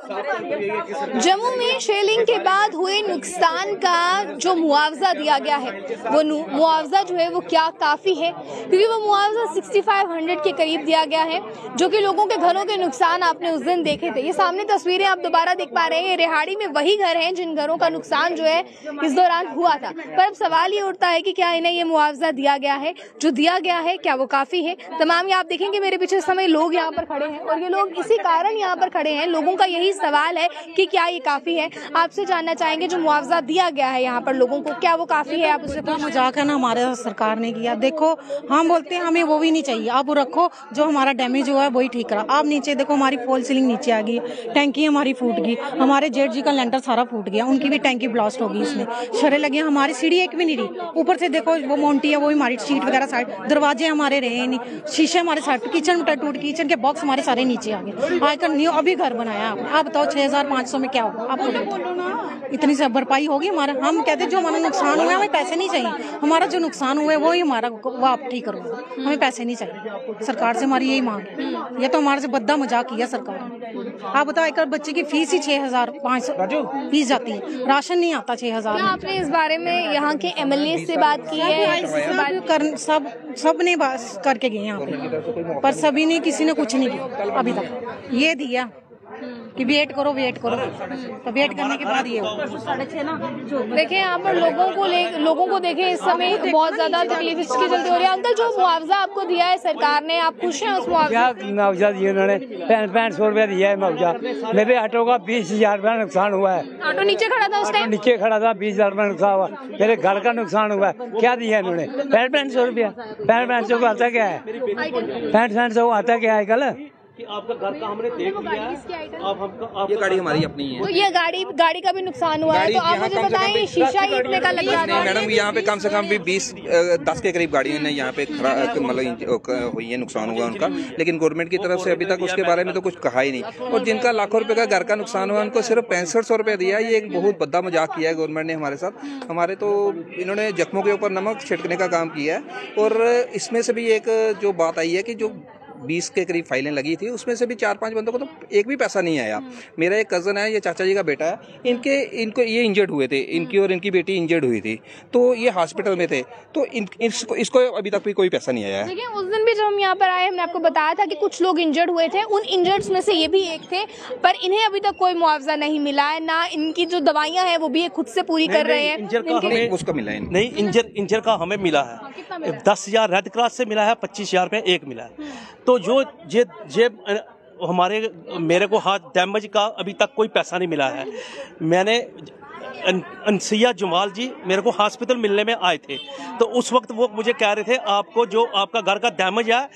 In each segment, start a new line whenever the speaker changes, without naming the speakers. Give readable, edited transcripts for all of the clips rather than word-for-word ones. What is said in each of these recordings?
जम्मू में शेलिंग के बाद हुए नुकसान का जो मुआवजा दिया गया है वो मुआवजा जो है वो क्या काफी है, क्योंकि वो मुआवजा 6500 के करीब दिया गया है, जो कि लोगों के घरों के नुकसान आपने उस दिन देखे थे। ये सामने तस्वीरें आप दोबारा देख पा रहे हैं, रेहाड़ी में वही घर हैं जिन घरों का नुकसान जो है इस दौरान हुआ था। पर अब सवाल ये उठता है कि क्या इन्हें ये मुआवजा दिया गया है, जो दिया गया है क्या वो काफी है। तमाम ये आप देखेंगे मेरे पीछे इस समय लोग यहाँ पर खड़े हैं और ये लोग इसी कारण यहाँ पर खड़े हैं। लोगों का यही सवाल है कि क्या ये काफी है। आपसे जानना चाहेंगे जो मुआवजा दिया गया है यहाँ पर लोगों को, क्या वो काफी है। आप उससे
मजाक है ना, हमारे सरकार ने किया। देखो हम बोलते हैं हमें वो भी नहीं चाहिए, आप रखो जो हमारा डैमेज हुआ है वही ठीक करा। आप नीचे देखो, हमारी फॉल सीलिंग नीचे आ गई, टैंकी हमारी फूट गई, हमारे जेठ जी का लेंटर सारा फूट गया, उनकी भी टैंकी ब्लास्ट होगी, इसमें शरे लगे, हमारी सीढ़ी एक भी नहीं रही। ऊपर से देखो वो मोंटी है, वो भी हमारी सीट वगैरह साइड, दरवाजे हमारे रहे नहीं, शीशे हमारे साइड, किचन टूट, किचन के बॉक्स हमारे सारे नीचे आ गए। आजकल न्यू अभी घर बनाया आप बताओ 6500 में क्या होगा। आप इतनी सब भरपाई होगी हमारा। हम कहते जो हमारा नुकसान हुआ है हमें पैसे नहीं चाहिए, हमारा जो नुकसान हुआ है वो ही हमारा वो आप ठीक करो, हमें पैसे नहीं चाहिए। सरकार से हमारी यही मांग है। ये तो हमारे से बद्दा मजाक किया सरकार ने। आप बताओ एक बाच्चे की फीस ही 6500 फीस जाती है, राशन नहीं आता 6000।
आपने इस बारे में यहाँ के MLA से बात की है?
सब ने बात करके गए यहाँ पे, पर सभी ने किसी ने कुछ नहीं किया अभी तक। ये दिया कि वेट करो, तो वेट करने के बाद ये
देखिए यहाँ पर लोगों को देखें इस समय बहुत ज्यादा तकलीफ इसकी जल्दी हो रही है। अंकल, जो मुआवजा आपको दिया है सरकार ने, आप खुश हैं उस
मुआवजा दिया उन्होंने? 6500 रुपया दिया है मुआवजा। मेरे ऑटो का 20,000 रुपया नुकसान हुआ है।
ऑटो नीचे खड़ा था उस टाइम?
नीचे खड़ा था, 20,000 रुपया नुकसान हुआ। मेरे घर का नुकसान हुआ है। क्या दिया है इन्होंने? 6500 रुपया। 6500 को आता क्या है? 6500 को आता क्या है कल
कि आपका घर का हमने देख लिया है।
ये गाड़ी हमारी अपनी है।
तो ये गाड़ी का भी नुकसान हुआ है, तो आप मुझे बताएं शीशा ईंटने का लग रहा है।
मैडम यहाँ पे कम से कम भी 10 के करीब गाड़ियों ने यहाँ पे मतलब हुई है, नुकसान हुआ उनका, लेकिन गवर्नमेंट की तरफ से अभी तक उसके बारे में तो कुछ कहा ही नहीं। और जिनका लाखों रुपए का घर का नुकसान हुआ उनको सिर्फ 6500 रुपया दिया। ये एक बहुत बद्दा मजाक किया है गवर्नमेंट ने हमारे साथ। हमारे तो इन्होंने जख्मों के ऊपर नमक छिड़कने का काम किया है। और इसमें से भी एक जो बात आई है कि जो 20 के करीब फाइलें लगी थी, उसमें से भी 4-5 बंदों को तो एक भी पैसा नहीं आया। मेरा एक कजन है, ये चाचा जी का बेटा है, इनको ये इंजर्ड हुए थे, इनकी और इनकी बेटी इंजर्ड हुई थी, तो ये हॉस्पिटल में थे, तो इसको अभी तक भी कोई पैसा नहीं आया है।
देखिए उस दिन भी जब हम यहाँ पर आए हमने आपको बताया था कि कुछ लोग इंजर्ड हुए थे, उन इंजर्ड्स में से ये भी एक थे, पर इन्हें अभी तक कोई मुआवजा नहीं मिला है। ना इनकी जो दवाइयाँ हैं वो भी खुद से पूरी कर रहे हैं।
उसको मिला है
नहीं, इंजर का हमें मिला है 10,000 रेड क्रॉस से मिला है, 25,000 रुपये एक मिला है। तो जो मेरे को हाथ डैमेज का अभी तक कोई पैसा नहीं मिला है। मैंने अनसिया जुमाल जी मेरे को हॉस्पिटल मिलने में आए थे, तो उस वक्त वो मुझे कह रहे थे आपको जो आपका घर का डैमेज है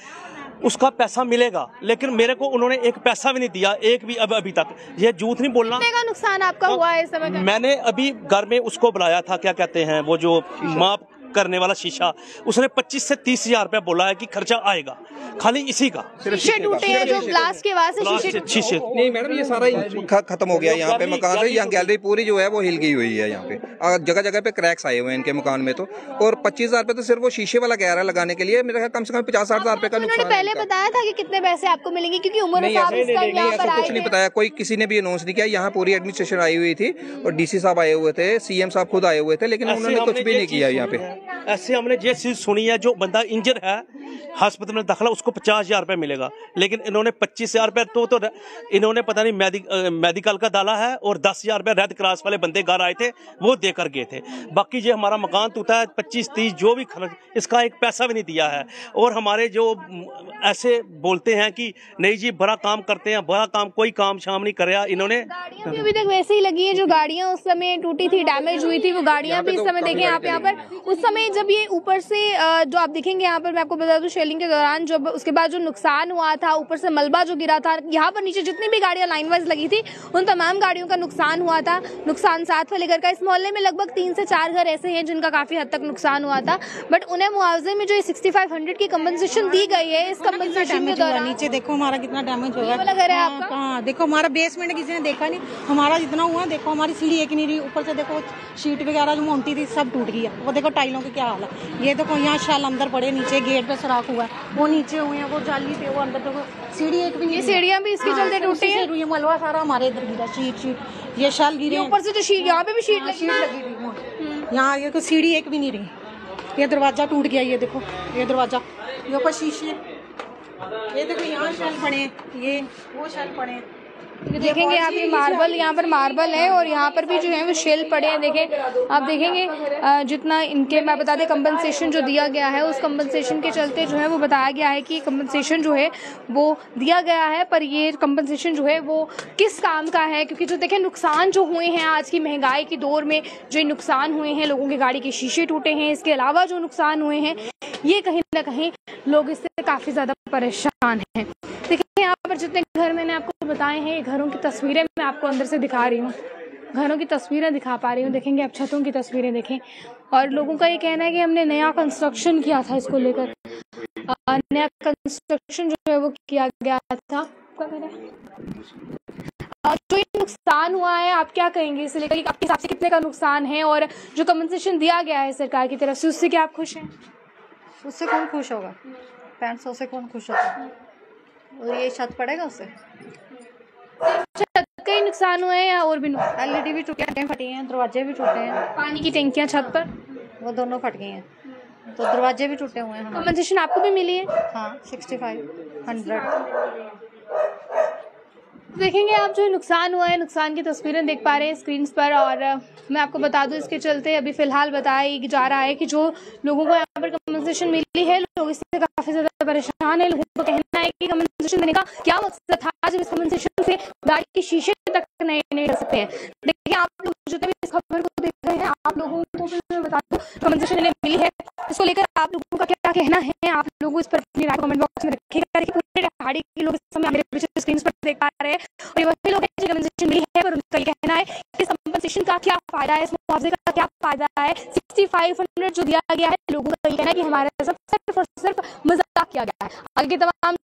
उसका पैसा मिलेगा, लेकिन मेरे को उन्होंने एक पैसा भी नहीं दिया, एक भी अभी तक। ये झूठ नहीं बोलना।
कितने का नुकसान आपका हुआ है इस समय?
मैंने अभी घर में उसको बुलाया था, क्या कहते हैं वो जो माप करने वाला शीशा, उसने 25 से 30,000 रुपया बोला है कि खर्चा आएगा खाली इसी का।
शीशे टूटे हैं जो ब्लास्ट के बाद से
शीशे
नहीं मैडम, ये सारा खत्म हो गया यहाँ पे मकान से। यहाँ गैलरी पूरी जो है वो हिल गई हुई है, यहाँ पे जगह जगह पे क्रैक्स आए हुए हैं इनके मकान में। तो और 25,000 रुपए तो सिर्फ वो शीशे वाला कह रहा है लगाने के लिए। मेरे ख्याल कम से कम 50-60,000 रुपए का नुकसान।
पहले बताया था कि कितने पैसे आपको मिलेंगे, क्योंकि उमर
ऐसा कुछ नहीं बताया, कोई किसी ने भी अनाउंस नहीं किया। यहाँ पूरी एडमिनिस्ट्रेशन आई हुई थी और DC साहब आए हुए थे, CM साहब खुद आए हुए थे, लेकिन उन्होंने कुछ भी नहीं किया यहाँ पे।
ऐसे हमने ये चीज सुनी है, जो बंदा इंजर है हॉस्पिटल में दाखिला उसको 50,000 रुपए मिलेगा, लेकिन इन्होंने 25,000 रुपए तो इन्होंने पता नहीं मेडिकल का डाला है, और 10,000 रुपए रेड क्रॉस वाले बंदे घर आए थे वो देकर गए थे। बाकी ये हमारा मकान टूटा है 25-30 जो भी इसका एक पैसा भी नहीं दिया है। और हमारे जो ऐसे बोलते हैं कि नहीं जी बड़ा काम करते हैं, बड़ा काम, कोई काम शाम नहीं कर रहा इन्होंने।
गाड़ियां भी अभी तक वैसे ही लगी है, जो गाड़ियां उस समय टूटी थी, डैमेज हुई थी, वो गाड़ियां भी इस समय देखें आप यहाँ पर। उस समय जब ये ऊपर से जो आप देखेंगे यहाँ पर, मैं आपको बता दूं शेलिंग के दौरान जब उसके बाद जो नुकसान हुआ था, ऊपर से मलबा जो गिरा था, यहाँ पर नीचे जितनी भी गाड़ियां लाइन वाइज लगी थी उन तमाम गाड़ियों का नुकसान हुआ था। नुकसान साथ वाले घर का, इस मोहल्ले में लगभग 3 से 4 घर ऐसे हैं जिनका काफी हद तक नुकसान हुआ था, बट उन्हें मुआवजे में जो 6500 की कंपनसेशन दी गई है, इस कंपनसेशन के दौरान
नीचे देखो हमारा कितना डैमेज हुआ
वाला घर है आपका।
हाँ देखो हमारा बेसमेंट किसी ने देखा नहीं, हमारा जितना हुआ देखो, हमारी सीढ़ी एक नहीं रही, ऊपर से देखो शीट वगैरह जो मोटी थी सब टूट गई है, वो देखो टाइलों के क्या हाल है। ये देखो यहाँ शेल अंदर पड़े, नीचे गेट पे सुराख हुआ है, वो नीचे हुए हैं, वो जाली पे, वो अंदर देखो सीढ़ी एक भी नहीं,
ये सीढ़ियाँ भी इसके चलते टूटी है।
ये मलबा सारा हमारे इधर गिरा, शीट ये शेल गिरे,
ऊपर से जो शीट, यहाँ पे भी शीट लगी
हुई, यहाँ ये सीढ़ी एक भी नहीं रही, ये दरवाजा टूट गया, ये देखो ये दरवाजा, ये ऊपर शीशे, ये देखो यहाँ शेल पड़े, ये वो शेल पड़े,
देखेंगे आप ये मार्बल, यहाँ पर मार्बल है और यहाँ पर भी जो है वो शेल पड़े हैं। देखें आप देखेंगे जितना इनके, मैं बता दें कंपनसेशन जो दिया गया है, उस कंपनसेशन के चलते जो है वो बताया गया है कि कंपनसेशन जो है वो दिया गया है, पर ये कंपनसेशन जो है वो किस काम का है, क्योंकि जो देखें नुकसान जो हुए हैं आज की महंगाई के दौर में, जो नुकसान हुए हैं, लोगों की गाड़ी के शीशे टूटे हैं, इसके अलावा जो नुकसान हुए हैं, ये कहीं ना कहीं लोग इससे काफ़ी ज़्यादा परेशान हैं। देखिए यहाँ पर जितने घर मैंने आपको बताए हैं, घरों की तस्वीरें मैं आपको अंदर से दिखा रही हूँ, घरों की तस्वीरें दिखा पा रही हूँ। देखेंगे आप छतों की तस्वीरें देखें, और लोगों का ये कहना है कि हमने नया कंस्ट्रक्शन किया था, इसको लेकर नया कंस्ट्रक्शन जो है वो किया गया था। जो ये नुकसान हुआ है आप क्या कहेंगे इसे लेकर, आपके हिसाब से कितने का नुकसान है, और जो कंपनसेशन दिया गया है सरकार की तरफ से, उससे क्या आप खुश हैं?
उससे कौन खुश होगा? 500 से कौन खुश होगा? और ये छत पड़ेगा उससे?
छत का ही नुकसान हुआ है या और भी नुकसान?
LED भी टूटे हैं, फटी हैं, दरवाजे भी टूटे हैं,
पानी की टंकियां छत पर,
वो दोनों फट गई हैं, तो दरवाजे भी टूटे हुए हैं।
कंपनसेशन आपको भी मिली है?
हाँ 6500।
देखेंगे आप जो नुकसान हुआ है, नुकसान की तस्वीरें देख पा रहे हैं स्क्रीन पर, और मैं आपको बता दूं इसके चलते अभी फ़िलहाल बताया जा रहा है कि जो लोगों को यहाँ पर कंपनसेशन मिली है, लोग इससे काफ़ी ज़्यादा परेशान है। लोगों का कहना है कि कंपनसेशन देने का क्या मकसद था, जब इस कंपनसेशन से गाड़ी के शीशे तक नहीं कर सकते हैं। देखिए आप लोग जितने भी इस खबर को देख रहे हैं, आप लोगों को भी मैं बता दूं कंपनसेशन मिली है, इसको लेकर आप लोगों का क्या कहना है, आप लोग इस पर अपनी राय कमेंट बॉक्स में रखिएगा। पूरे पहाड़ी के लोग इस समय मेरे पीछे स्क्रीन पर देख पा रहे हैं, और ये वही लोग हैं जो कंपनसेशन मिली है, पर उनका ये कहना है कि इस कंपनसेशन का क्या फायदा है, इस मुआवजे का क्या फायदा है। 6500 जो दिया गया है, लोगों का ये कहना है कि हमारे साथ सिर्फ और सिर्फ मजाक किया गया है। आगे तमाम